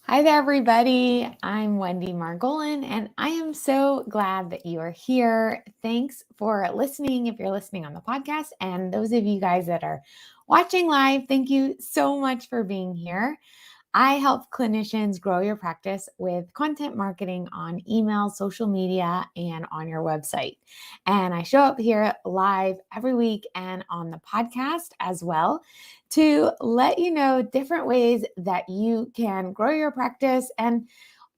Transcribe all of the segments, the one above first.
Hi there, everybody. I'm Wendy Margolin, and I am so glad that you are here. Thanks for listening if you're listening on the podcast. And those of you guys that are watching live, thank you so much for being here. I help clinicians grow your practice with content marketing on email, social media, and on your website. And I show up here live every week and on the podcast as well to let you know different ways that you can grow your practice and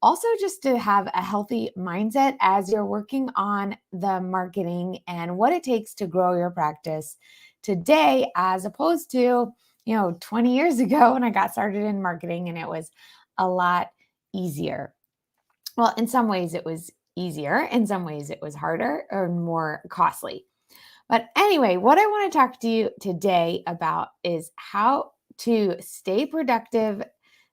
also just to have a healthy mindset as you're working on the marketing and what it takes to grow your practice today as opposed to 20 years ago when I got started in marketing and it was a lot easier. Well, in some ways it was easier, in some ways it was harder or more costly. But anyway, what I want to talk to you today about is how to stay productive,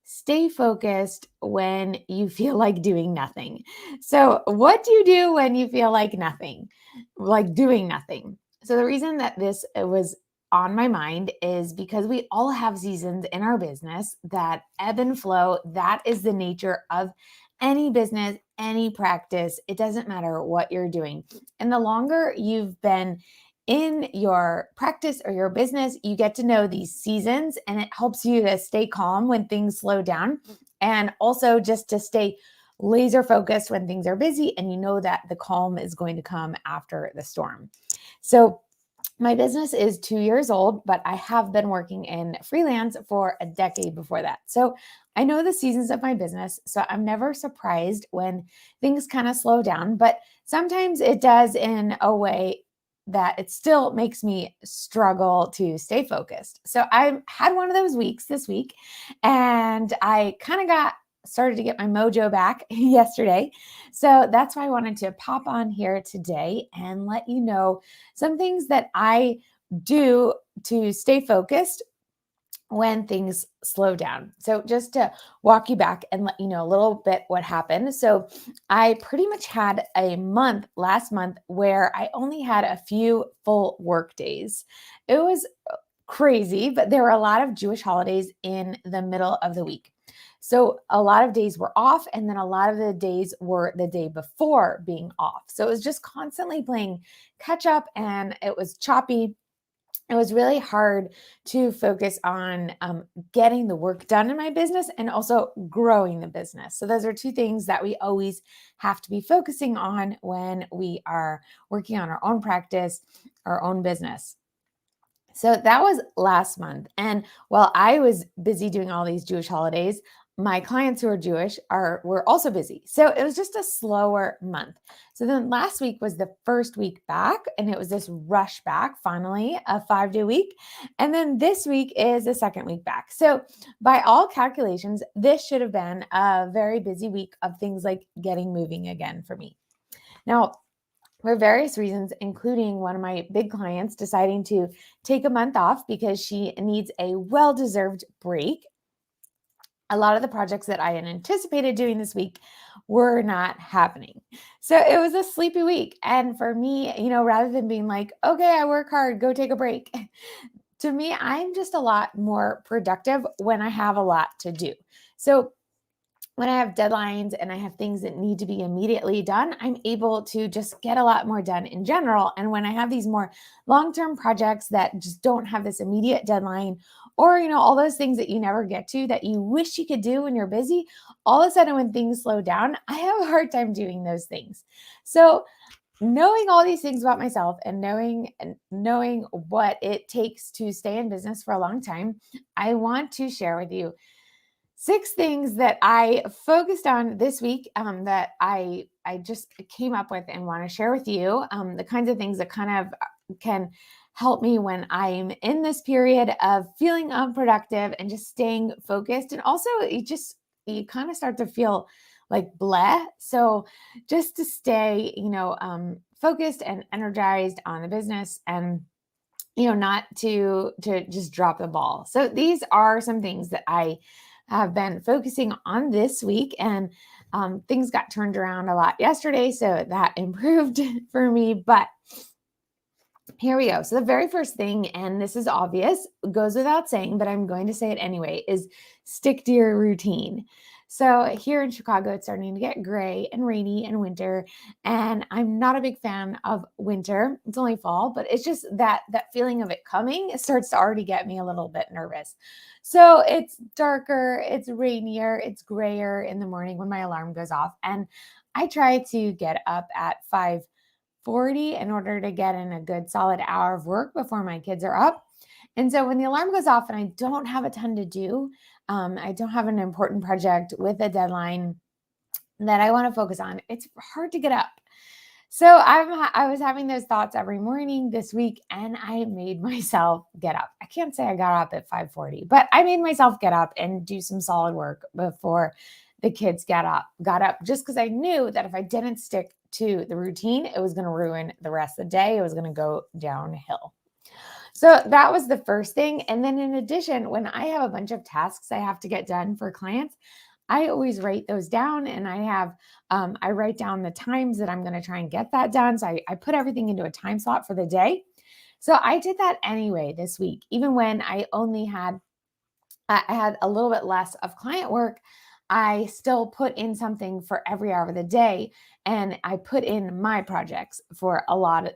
stay focused when you feel like doing nothing. So, what do you do when you feel like nothing, like doing nothing? So, the reason that this was on my mind is because we all have seasons in our business that ebb and flow. That is the nature of any business, any practice. It doesn't matter what you're doing. And the longer you've been in your practice or your business, you get to know these seasons and it helps you to stay calm when things slow down and also just to stay laser focused when things are busy and you know that the calm is going to come after the storm. So, my business is 2 years old, but I have been working in freelance for a decade before that. So I know the seasons of my business. So I'm never surprised when things kind of slow down, but sometimes it does in a way that it still makes me struggle to stay focused. So I had one of those weeks this week and I kind of got started to get my mojo back yesterday. So that's why I wanted to pop on here today and let you know some things that I do to stay focused when things slow down. So just to walk you back and let you know a little bit what happened. So I pretty much had a month last month where I only had a few full work days. It was crazy, but there were a lot of Jewish holidays in the middle of the week. So a lot of days were off, and then a lot of the days were the day before being off. So it was just constantly playing catch up and it was choppy. It was really hard to focus on getting the work done in my business and also growing the business. So, those are two things that we always have to be focusing on when we are working on our own practice, our own business. So that was last month. And while I was busy doing all these Jewish holidays, my clients who are Jewish were also busy. So it was just a slower month. So then last week was the first week back, and it was this rush back, finally, a 5-day week. And then this week is the second week back. So by all calculations, this should have been a very busy week of things like getting moving again for me. Now, for various reasons, including one of my big clients deciding to take a month off because she needs a well deserved break. A lot of the projects that I had anticipated doing this week were not happening. So it was a sleepy week. And for me, rather than being like, okay, I work hard, go take a break, to me, I'm just a lot more productive when I have a lot to do. So when I have deadlines and I have things that need to be immediately done, I'm able to just get a lot more done in general. And when I have these more long-term projects that just don't have this immediate deadline, or all those things that you never get to that you wish you could do when you're busy, all of a sudden when things slow down, I have a hard time doing those things. So knowing all these things about myself and knowing what it takes to stay in business for a long time, I want to share with you 6 things that I focused on this week that I just came up with and want to share with you. The kinds of things that kind of can help me when I'm in this period of feeling unproductive and just staying focused. And also, you kind of start to feel like bleh. So just to stay, focused and energized on the business and not to just drop the ball. So these are some things that I have been focusing on this week, and things got turned around a lot yesterday, so that improved for me. But Here we go. So the very first thing, and this is obvious, goes without saying, but I'm going to say it anyway, is stick to your routine. So here in Chicago, it's starting to get gray and rainy and winter, and I'm not a big fan of winter. It's only fall, but it's just that feeling of it coming, it starts to already get me a little bit nervous. So it's darker, it's rainier, it's grayer in the morning when my alarm goes off, and I try to get up at 5:40 in order to get in a good solid hour of work before my kids are up. And so when the alarm goes off and I don't have a ton to do, I don't have an important project with a deadline that I want to focus on, it's hard to get up. So I was having those thoughts every morning this week, and I made myself get up. I can't say I got up at 5:40, but I made myself get up and do some solid work before the kids got up just because I knew that if I didn't stick to the routine, it was going to ruin the rest of the day. It was going to go downhill. So that was the first thing. And then in addition, when I have a bunch of tasks I have to get done for clients, I always write those down, and I write down the times that I'm going to try and get that done. So I put everything into a time slot for the day. So I did that anyway this week, even when I had a little bit less of client work. I still put in something for every hour of the day, and I put in my projects for a lot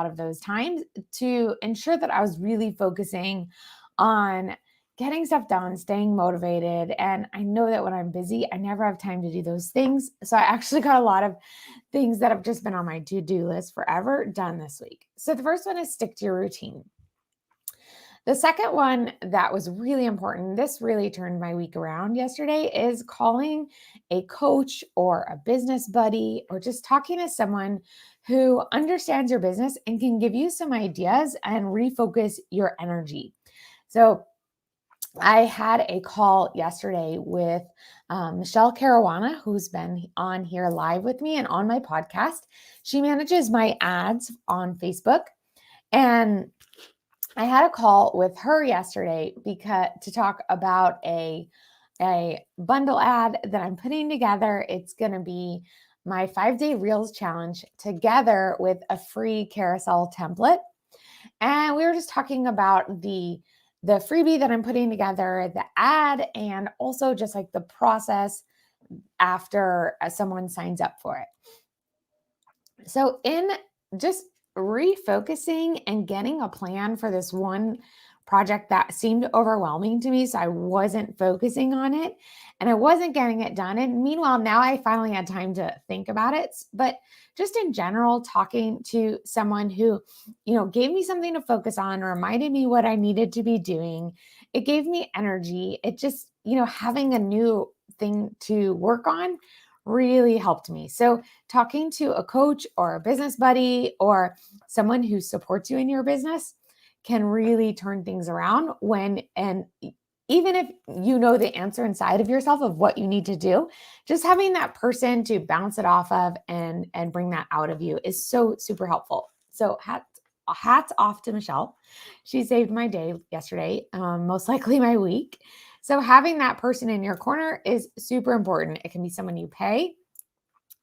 of those times to ensure that I was really focusing on getting stuff done, staying motivated. And I know that when I'm busy, I never have time to do those things. So I actually got a lot of things that have just been on my to-do list forever done this week. So the first one is stick to your routine. The second one that was really important, this really turned my week around yesterday, is calling a coach or a business buddy or just talking to someone who understands your business and can give you some ideas and refocus your energy. So I had a call yesterday with Michelle Caruana, who's been on here live with me and on my podcast. She manages my ads on Facebook. And I had a call with her yesterday to talk about a bundle ad that I'm putting together. It's going to be my 5-day Reels challenge together with a free carousel template. And we were just talking about the freebie that I'm putting together, the ad, and also just like the process after someone signs up for it. So in just refocusing and getting a plan for this one project that seemed overwhelming to me, so I wasn't focusing on it and I wasn't getting it done. And meanwhile, now I finally had time to think about it. But just in general, talking to someone who, gave me something to focus on, reminded me what I needed to be doing. It gave me energy. It just, having a new thing to work on really helped me. So talking to a coach or a business buddy or someone who supports you in your business can really turn things around and even if you know the answer inside of yourself of what you need to do, just having that person to bounce it off of and bring that out of you is so super helpful. So hats off to Michelle. She saved my day yesterday, most likely my week. So having that person in your corner is super important. It can be someone you pay.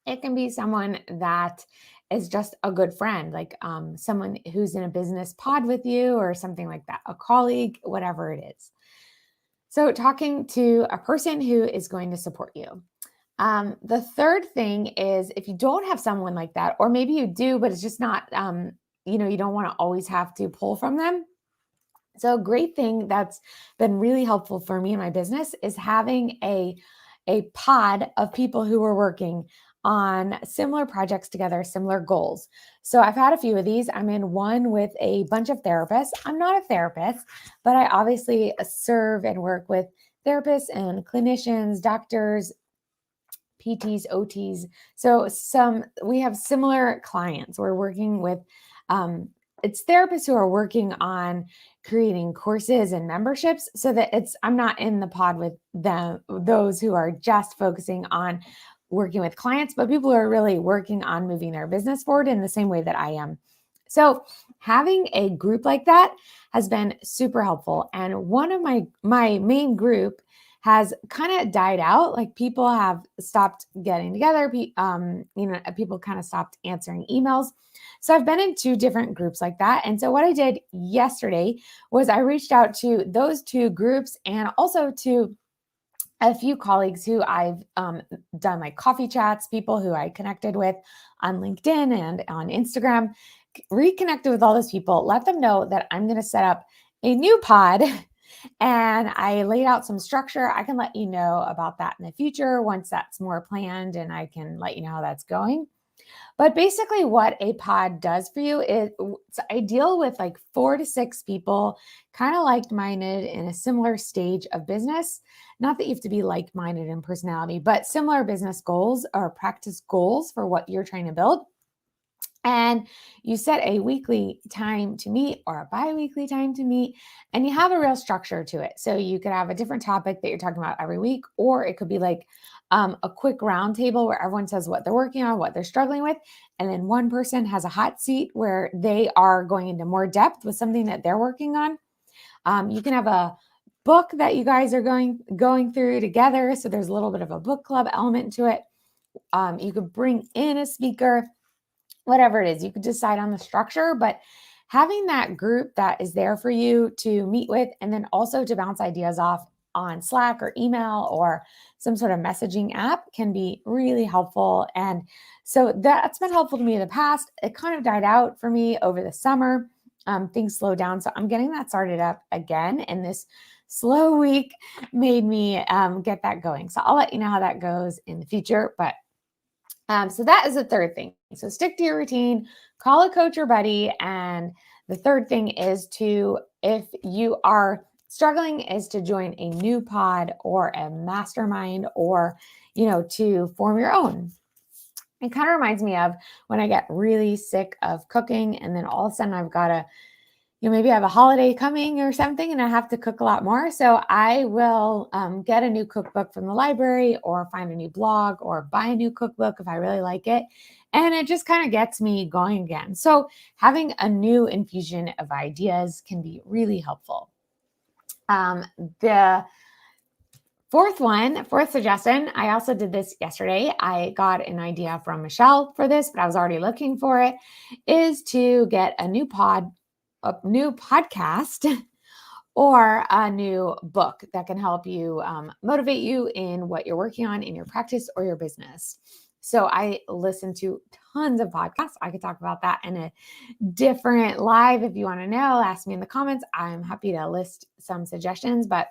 It can be someone that is just a good friend, like someone who's in a business pod with you or something like that, a colleague, whatever it is. So talking to a person who is going to support you. The third thing is if you don't have someone like that, or maybe you do, but it's just not, you don't want to always have to pull from them. So a great thing that's been really helpful for me in my business is having a pod of people who are working on similar projects together, similar goals. So I've had a few of these. I'm in one with a bunch of therapists. I'm not a therapist, but I obviously serve and work with therapists and clinicians, doctors, PTs, OTs. So we have similar clients. We're working with it's therapists who are working on creating courses and memberships so that I'm not in the pod with those who are just focusing on working with clients, but people who are really working on moving their business forward in the same way that I am. So having a group like that has been super helpful. And one of my main group has kind of died out. Like people have stopped getting together. People kind of stopped answering emails. So I've been in two different groups like that. And so what I did yesterday was I reached out to those two groups and also to a few colleagues who I've done like coffee chats, people who I connected with on LinkedIn and on Instagram, reconnected with all those people, let them know that I'm going to set up a new pod. And I laid out some structure. I can let you know about that in the future once that's more planned and I can let you know how that's going. But basically, what a pod does for you is it's ideal with like 4 to 6 people, kind of like minded in a similar stage of business. Not that you have to be like minded in personality, but similar business goals or practice goals for what you're trying to build. And you set a weekly time to meet or a bi-weekly time to meet, and you have a real structure to it. So you could have a different topic that you're talking about every week, or it could be like a quick roundtable where everyone says what they're working on, what they're struggling with. And then one person has a hot seat where they are going into more depth with something that they're working on. You can have a book that you guys are going through together. So there's a little bit of a book club element to it. You could bring in a speaker, whatever it is, you could decide on the structure, but having that group that is there for you to meet with, and then also to bounce ideas off on Slack or email or some sort of messaging app can be really helpful. And so that's been helpful to me in the past. It kind of died out for me over the summer. Things slowed down. So I'm getting that started up again. And this slow week made me get that going. So I'll let you know how that goes in the future. But so that is the third thing. So stick to your routine, call a coach or buddy. And the third thing is if you are struggling, is to join a new pod or a mastermind or, to form your own. It kind of reminds me of when I get really sick of cooking and then all of a sudden I've got to maybe I have a holiday coming or something and I have to cook a lot more. So I will get a new cookbook from the library or find a new blog or buy a new cookbook if I really like it. And it just kind of gets me going again. So having a new infusion of ideas can be really helpful. The fourth suggestion, I also did this yesterday. I got an idea from Michelle for this, but I was already looking for it, is to get a new podcast or a new book that can help you motivate you in what you're working on in your practice or your business. So I listen to tons of podcasts. I could talk about that in a different live. If you want to know, ask me in the comments. I'm happy to list some suggestions, but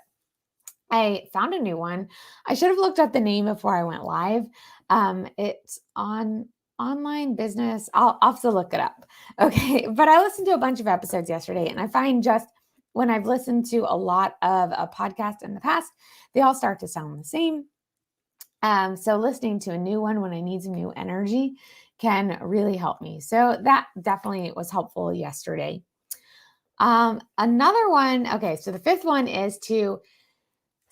I found a new one. I should have looked up the name before I went live. It's on online business. I'll have to look it up. Okay. But I listened to a bunch of episodes yesterday, and I find just when I've listened to a lot of a podcast in the past, they all start to sound the same. So listening to a new one when I need some new energy can really help me. So that definitely was helpful yesterday. Another one. Okay. So the fifth one is to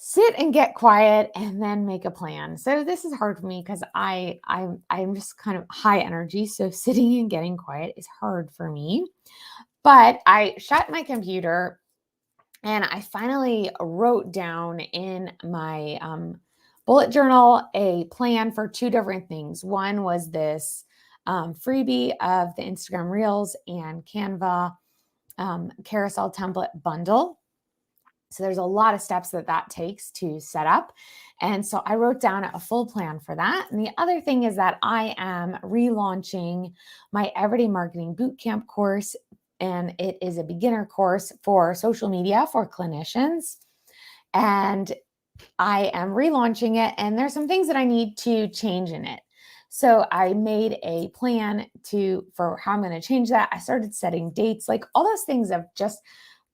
sit and get quiet and then make a plan. So this is hard for me because I'm just kind of high energy. So sitting and getting quiet is hard for me. But I shut my computer and I finally wrote down in my bullet journal a plan for 2 different things. One was this freebie of the Instagram Reels and Canva carousel template bundle. So there's a lot of steps that takes to set up. And so I wrote down a full plan for that. And the other thing is that I am relaunching my Everyday Marketing Bootcamp course. And it is a beginner course for social media for clinicians. And I am relaunching it. And there's some things that I need to change in it. So I made a plan for how I'm going to change that. I started setting dates, like all those things of just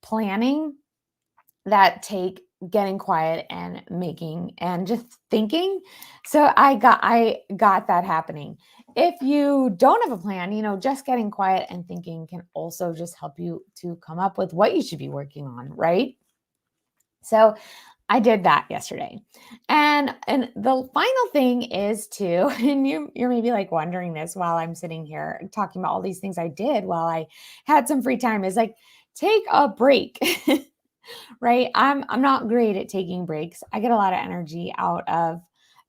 planning that take getting quiet and making and just thinking. So I got that happening. If you don't have a plan, just getting quiet and thinking can also just help you to come up with what you should be working on, right? So I did that yesterday. And the final thing is and you're maybe like wondering this while I'm sitting here talking about all these things I did while I had some free time, is like, take a break. right? I'm not great at taking breaks. I get a lot of energy out of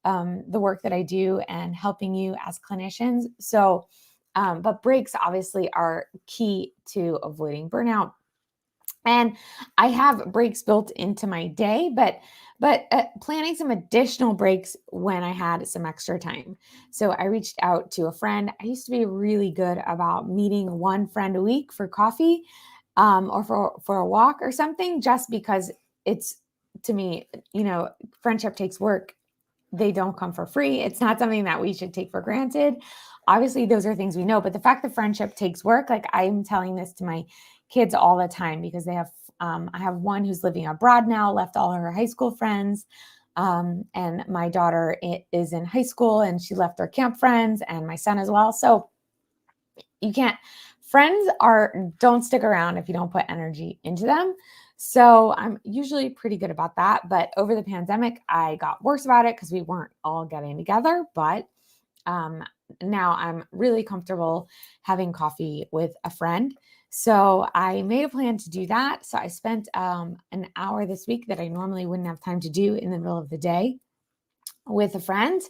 the work that I do and helping you as clinicians. So, but breaks obviously are key to avoiding burnout. And I have breaks built into my day, but planning some additional breaks when I had some extra time. So I reached out to a friend. I used to be really good about meeting one friend a week for coffee, or for a walk or something, just because it's, to me, friendship takes work. They don't come for free. It's not something that we should take for granted. Obviously, those are things we know, but the fact that friendship takes work, like I'm telling this to my kids all the time, because I have one who's living abroad now, left all her high school friends. And my daughter is in high school and she left her camp friends, and my son as well. So you can't, friends don't stick around if you don't put energy into them. So I'm usually pretty good about that. But over the pandemic, I got worse about it because we weren't all getting together. But um, now I'm really comfortable having coffee with a friend. So I made a plan to do that. So I spent an hour this week that I normally wouldn't have time to do in the middle of the day with a friend.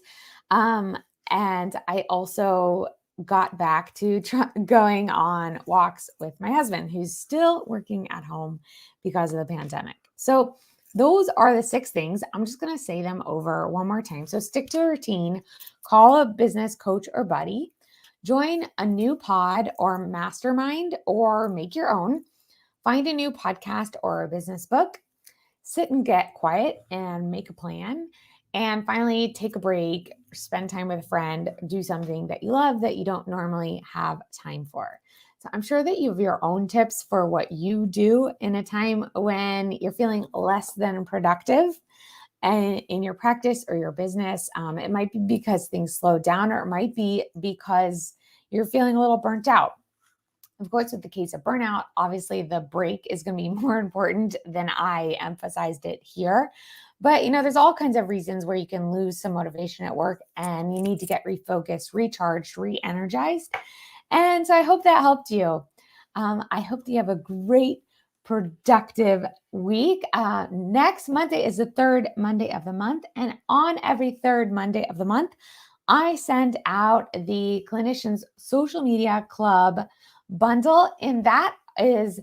Um, and I also got back to going on walks with my husband, who's still working at home because of the pandemic. So those are the 6 things. I'm just going to say them over one more time. So stick to a routine, call a business coach or buddy, join a new pod or mastermind, or make your own, find a new podcast or a business book, sit and get quiet and make a plan. And finally, take a break, spend time with a friend, do something that you love that you don't normally have time for. So I'm sure that you have your own tips for what you do in a time when you're feeling less than productive and in your practice or your business. It might be because things slow down, or it might be because you're feeling a little burnt out. Of course, with the case of burnout, obviously the break is going to be more important than I emphasized it here. But, there's all kinds of reasons where you can lose some motivation at work and you need to get refocused, recharged, re energized. And so I hope that helped you. I hope that you have a great, productive week. Next Monday is the third Monday of the month. And on every third Monday of the month, I send out the Clinicians Social Media Club bundle, and that is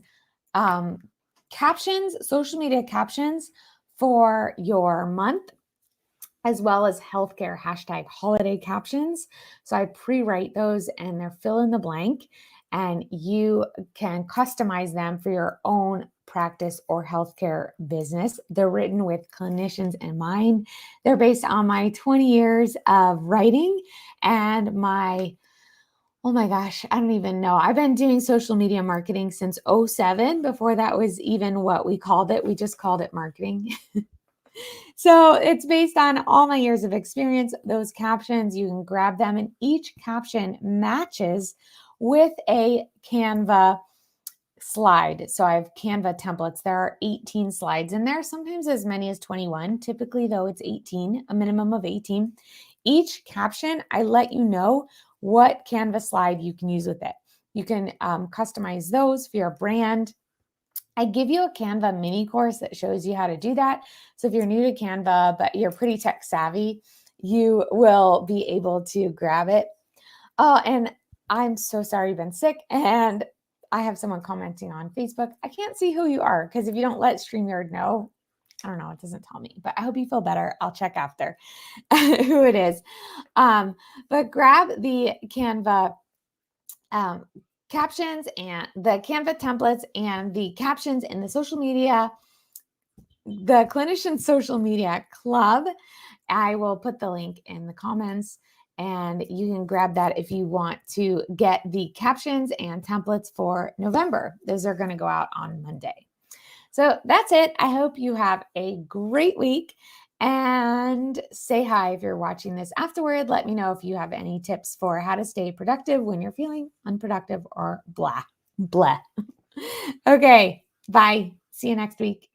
captions, social media captions for your month, as well as healthcare #holiday captions. So I pre-write those and they're fill in the blank, and you can customize them for your own practice or healthcare business. They're written with clinicians in mind. They're based on my 20 years of writing and oh my gosh, I don't even know. I've been doing social media marketing since '07. Before that was even what we called it. We just called it marketing. So it's based on all my years of experience. Those captions, you can grab them, and each caption matches with a Canva slide. So I have Canva templates. There are 18 slides in there, sometimes as many as 21. Typically, though, it's 18, a minimum of 18. Each caption, I let you know what Canva slide you can use with it. You can customize those for your brand. I give you a Canva mini course that shows you how to do that. So if you're new to Canva, but you're pretty tech savvy, you will be able to grab it. Oh, and I'm so sorry you've been sick. And I have someone commenting on Facebook. I can't see who you are, because if you don't let StreamYard know, I don't know, it doesn't tell me, but I hope you feel better. I'll check after who it is. But grab the Canva captions and the Canva templates and the captions in the Clinician Social Media Club. I will put the link in the comments, and you can grab that if you want to get the captions and templates for November. Those are going to go out on Monday. So that's it. I hope you have a great week, and say hi if you're watching this afterward. Let me know if you have any tips for how to stay productive when you're feeling unproductive or blah. Okay, bye. See you next week.